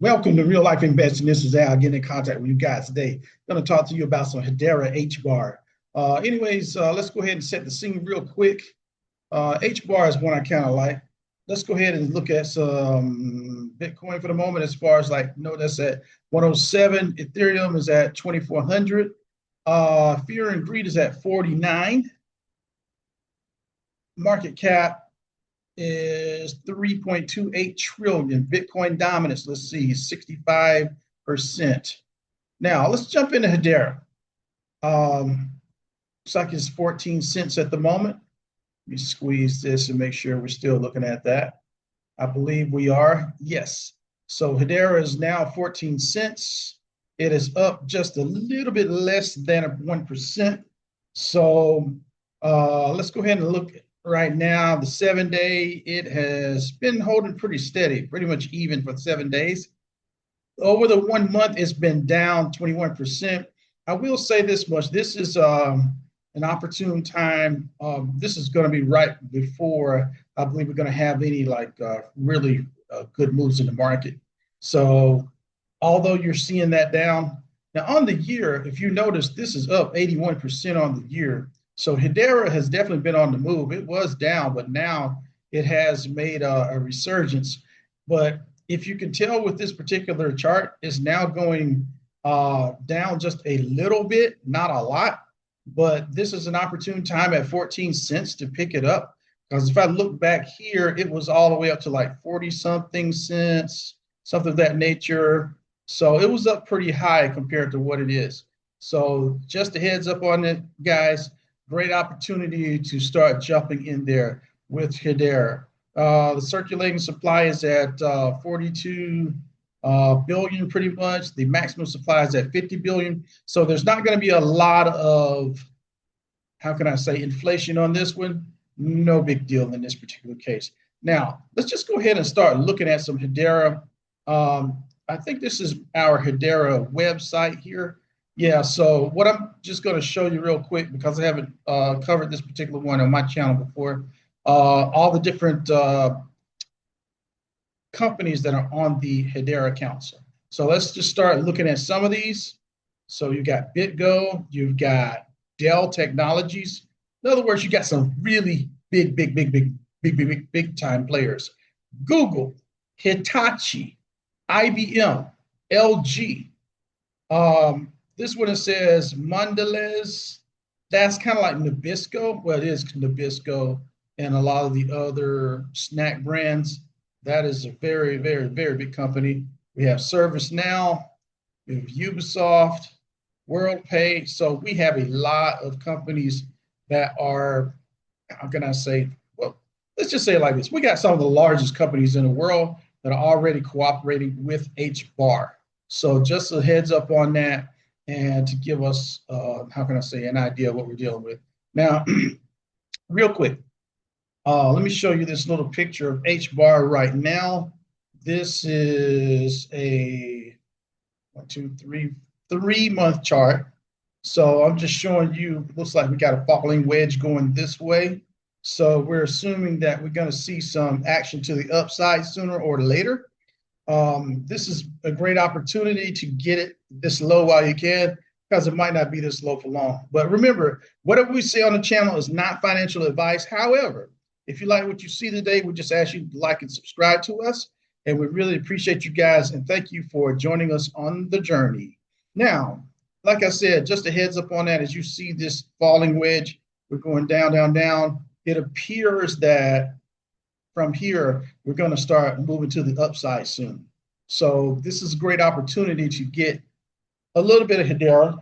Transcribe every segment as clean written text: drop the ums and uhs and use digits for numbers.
Welcome to Real Life Investing. This is Al getting in contact with you guys today. I'm going to talk to you about some Hedera HBAR. Let's go ahead and set the scene real quick. HBAR is one I kind of like. Let's go ahead and look at some Bitcoin for the moment. As far as that's at 107. Ethereum is at 2,400. Fear and Greed is at 49. Market cap is 3.28 trillion. Bitcoin dominance, let's see, 65%. Now, let's jump into Hedera. Looks like it's 14 cents at the moment. Let me squeeze this and make sure we're still looking at that. I believe we are. Yes. So Hedera is now 14 cents. It is up just a little bit less than 1%. So let's go ahead and look right now. The 7-day, it has been holding pretty steady, pretty much even for 7 days. Over the 1 month, it's been down 21%. I will say this much. This is an opportune time. This is going to be right before I believe we're going to have any really good moves in the market. So although you're seeing that down, now on the year, if you notice, this is up 81% on the year. So Hedera has definitely been on the move. It was down, but now it has made a resurgence. But if you can tell with this particular chart, it's now going down just a little bit, not a lot. But this is an opportune time at 14 cents to pick it up. Because if I look back here, it was all the way up to like 40-something cents, something of that nature. So it was up pretty high compared to what it is. So just a heads up on it, guys. Great opportunity to start jumping in there with Hedera. The circulating supply is at 42 billion pretty much. The maximum supply is at 50 billion. So there's not going to be a lot of, how can I say, inflation on this one. No big deal in this particular case. Now, let's just go ahead and start looking at some Hedera. I think this is our Hedera website here. Yeah, so what I'm just going to show you real quick, because I haven't covered this particular one on my channel before, all the different companies that are on the HEDERA Council. So let's just start looking at some of these. So you've got BitGo, you've got Dell Technologies. In other words, you got some really big time players. Google, Hitachi, IBM, LG. This one, it says Mondelez. That's kind of like Nabisco. Well, it is Nabisco and a lot of the other snack brands. That is a very big company. We have ServiceNow, we have Ubisoft, WorldPay. So we have a lot of companies that are, how can I say, well, let's just say it like this. We got some of the largest companies in the world that are already cooperating with HBAR. So just a heads up on that, and to give us, how can I say, an idea of what we're dealing with. Now, real quick, let me show you this little picture of HBAR right now. This is a 3-month chart. So I'm just showing you, looks like we got a falling wedge going this way. So we're assuming that we're going to see some action to the upside sooner or later. This is a great opportunity to get it this low while you can, because it might not be this low for long. But remember, whatever we say on the channel is not financial advice. However, if you like what you see today, we just ask you to like and subscribe to us. And we really appreciate you guys. And thank you for joining us on the journey. Now, like I said, just a heads up on that, as you see this falling wedge, we're going down. It appears that from here, we're going to start moving to the upside soon. So this is a great opportunity to get a little bit of Hedera.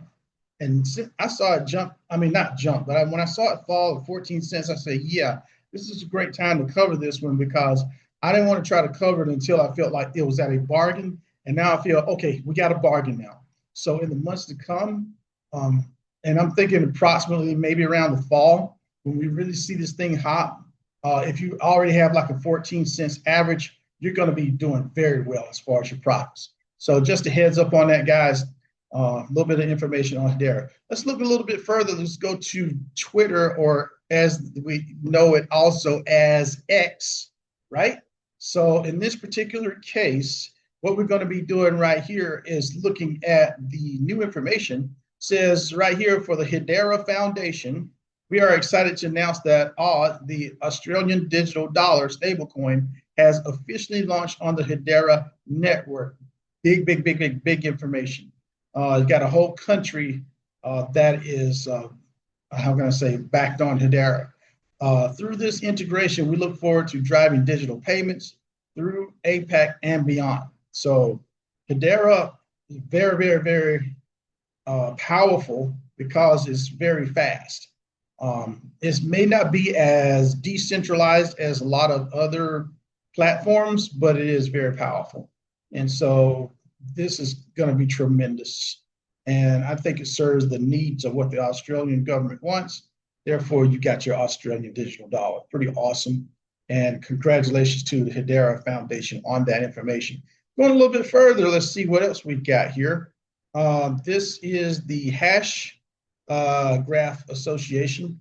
And I saw it jump, not jump, but when I saw it fall at 14 cents, I said, yeah, this is a great time to cover this one, because I didn't want to try to cover it until I felt like it was at a bargain. And now I feel, okay, we got a bargain now. So in the months to come, and I'm thinking approximately maybe around the fall, when we really see this thing hot, if you already have like a 14 cents average, you're going to be doing very well as far as your profits. So just a heads up on that, guys. A little bit of information on Hedera. Let's look a little bit further. Let's go to Twitter, or as we know it also as X, right? So in this particular case, what we're going to be doing right here is looking at the new information. It says right here for the Hedera Foundation, we are excited to announce that the Australian digital dollar stablecoin has officially launched on the Hedera network. Big information. You got a whole country that is, how can I say, backed on Hedera. Through this integration, we look forward to driving digital payments through APAC and beyond. So Hedera is very powerful because it's very fast. It may not be as decentralized as a lot of other platforms, but it is very powerful. And so this is going to be tremendous. And I think it serves the needs of what the Australian government wants. Therefore, you got your Australian digital dollar. Pretty awesome. And congratulations to the Hedera Foundation on that information. Going a little bit further, let's see what else we've got here. This is the Hashgraph Association.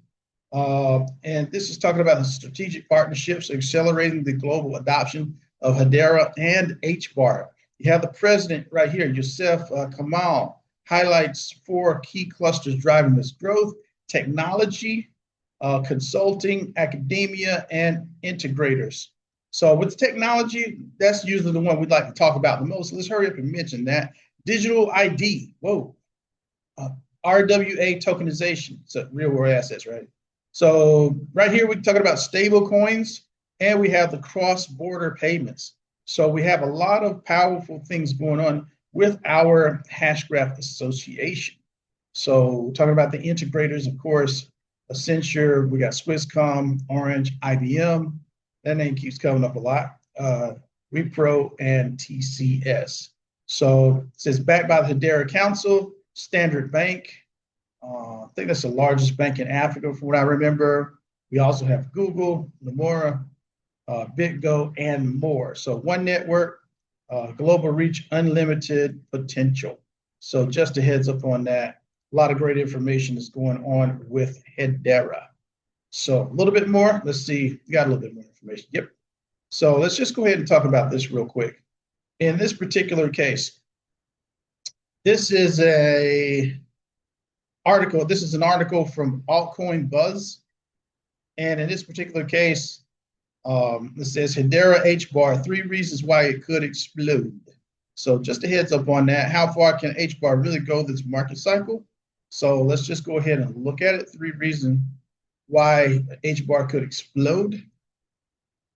And this is talking about the strategic partnerships accelerating the global adoption of Hedera and HBAR. You have the president right here, Youssef Kamal, highlights 4 key clusters driving this growth: technology, consulting, academia, and integrators. So with technology, that's usually the one we'd like to talk about the most. Let's hurry up and mention that. Digital ID, RWA tokenization, so real world assets, right? So right here, we're talking about stable coins, and we have the cross-border payments. So we have a lot of powerful things going on with our Hashgraph Association. So we're talking about the integrators, of course, Accenture, we got Swisscom, Orange, IBM. That name keeps coming up a lot. Wipro and TCS. So it says backed by the HEDERA Council, Standard Bank. I think that's the largest bank in Africa, from what I remember. We also have Google, Nomura, BitGo, and more. So one network, global reach, unlimited potential. So just a heads up on that. A lot of great information is going on with Hedera. So a little bit more. Let's see. We got a little bit more information. Yep. So let's just go ahead and talk about this real quick. In this particular case, this is an article. This is an article from Altcoin Buzz. And in this particular case, it says Hedera HBAR, 3 reasons why it could explode. So just a heads up on that. How far can HBAR really go this market cycle? So let's just go ahead and look at it. 3 reasons why HBAR could explode.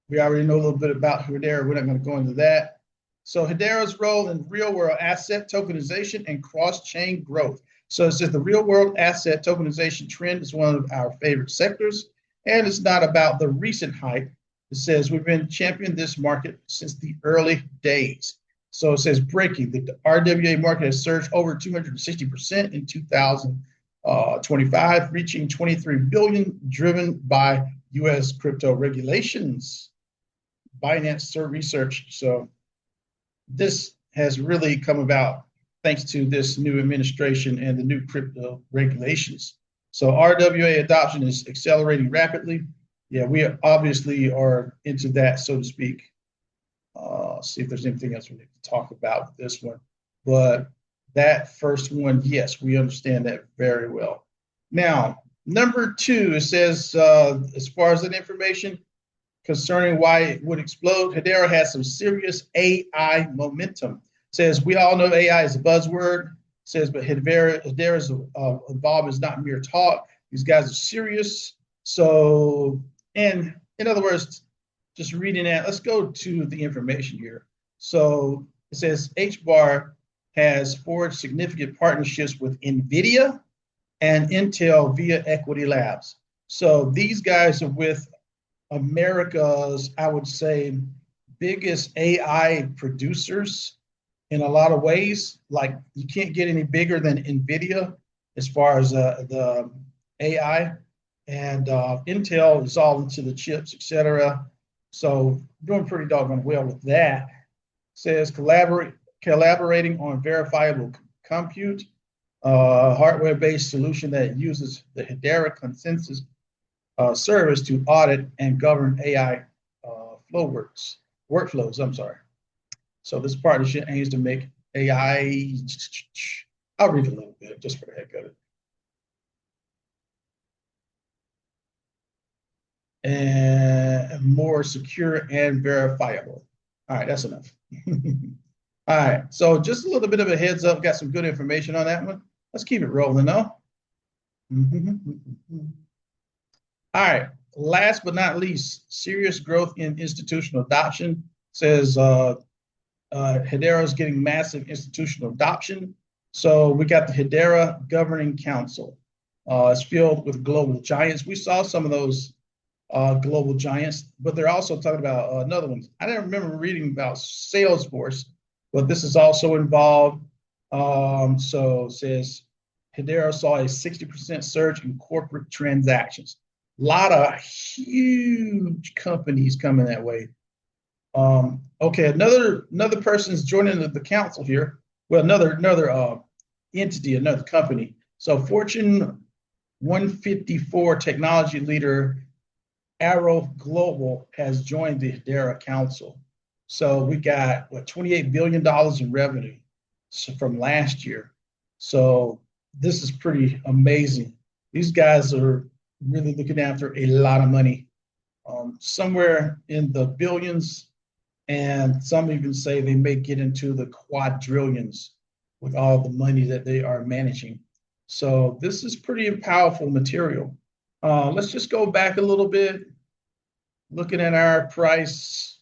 We already know a little bit about Hedera. We're not going to go into that. So Hedera's role in real-world asset tokenization and cross-chain growth. So it says the real-world asset tokenization trend is one of our favorite sectors, and it's not about the recent hype. It says we've been championing this market since the early days. So it says breaking, the RWA market has surged over 260% in 2025, reaching 23 billion, driven by US crypto regulations. Binance research. So this has really come about thanks to this new administration and the new crypto regulations. So RWA adoption is accelerating rapidly. Yeah, we obviously are into that, so to speak. See if there's anything else we need to talk about with this one. But that first one, yes, we understand that very well. Now, number 2, it says, as far as that information concerning why it would explode, Hedera has some serious AI momentum. It says, we all know AI is a buzzword. It says, but Hedera's involvement is not mere talk. These guys are serious. So, and in other words, just reading that, let's go to the information here. So it says HBAR has forged significant partnerships with NVIDIA and Intel via Equity Labs. So these guys are with America's, I would say, biggest AI producers in a lot of ways. Like you can't get any bigger than NVIDIA as far as the AI. And Intel is all into the chips, etc. So doing pretty doggone well with that. It says collaborating on verifiable compute, hardware-based solution that uses the Hedera consensus service to audit and govern AI workflows. I'm sorry. So this partnership aims to make AI, I'll read a little bit just for the heck of it. And more secure and verifiable. All right, that's enough. All right, so just a little bit of a heads up, got some good information on that one. Let's keep it rolling though. All right, last but not least, serious growth in institutional adoption. Says Hedera is getting massive institutional adoption. So we got the Hedera Governing Council. It's filled with global giants. We saw some of those global giants, but they're also talking about another one. I didn't remember reading about Salesforce, but this is also involved. So it says Hedera saw a 60% surge in corporate transactions. A lot of huge companies coming that way. Okay, another person is joining the council here. Well, another entity, another company. So Fortune 154 technology leader Arrow Global has joined the HEDERA Council. So we got $28 billion in revenue from last year. So this is pretty amazing. These guys are really looking after a lot of money, somewhere in the billions, and some even say they may get into the quadrillions with all the money that they are managing. So this is pretty powerful material. Let's just go back a little bit. Looking at our price,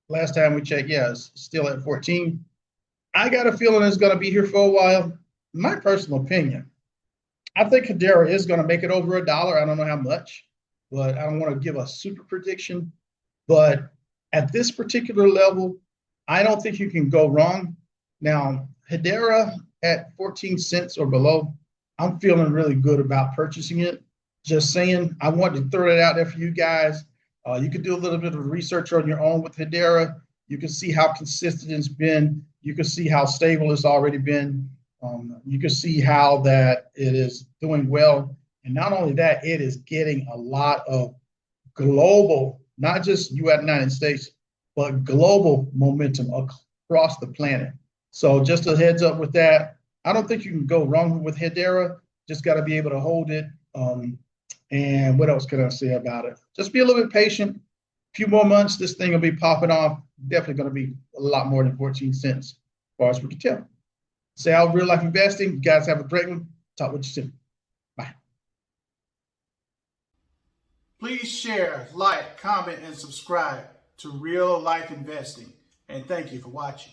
last time we checked, yeah, it's still at 14. I got a feeling it's going to be here for a while. My personal opinion, I think Hedera is going to make it over $1. I don't know how much, but I don't want to give a super prediction. But at this particular level, I don't think you can go wrong. Now, Hedera at 14 cents or below, I'm feeling really good about purchasing it. Just saying, I wanted to throw that out there for you guys. You can do a little bit of research on your own with Hedera. You can see how consistent it's been. You can see how stable it's already been. You can see how that it is doing well. And not only that, it is getting a lot of global, not just United States, but global momentum across the planet. So just a heads up with that. I don't think you can go wrong with Hedera. Just got to be able to hold it. And what else can I say about it? Just be a little bit patient. A few more months, this thing will be popping off. Definitely going to be a lot more than 14 cents, as far as we can tell. Sal, Real Life Investing. You guys have a great one. Talk with you soon. Bye. Please share, like, comment, and subscribe to Real Life Investing. And thank you for watching.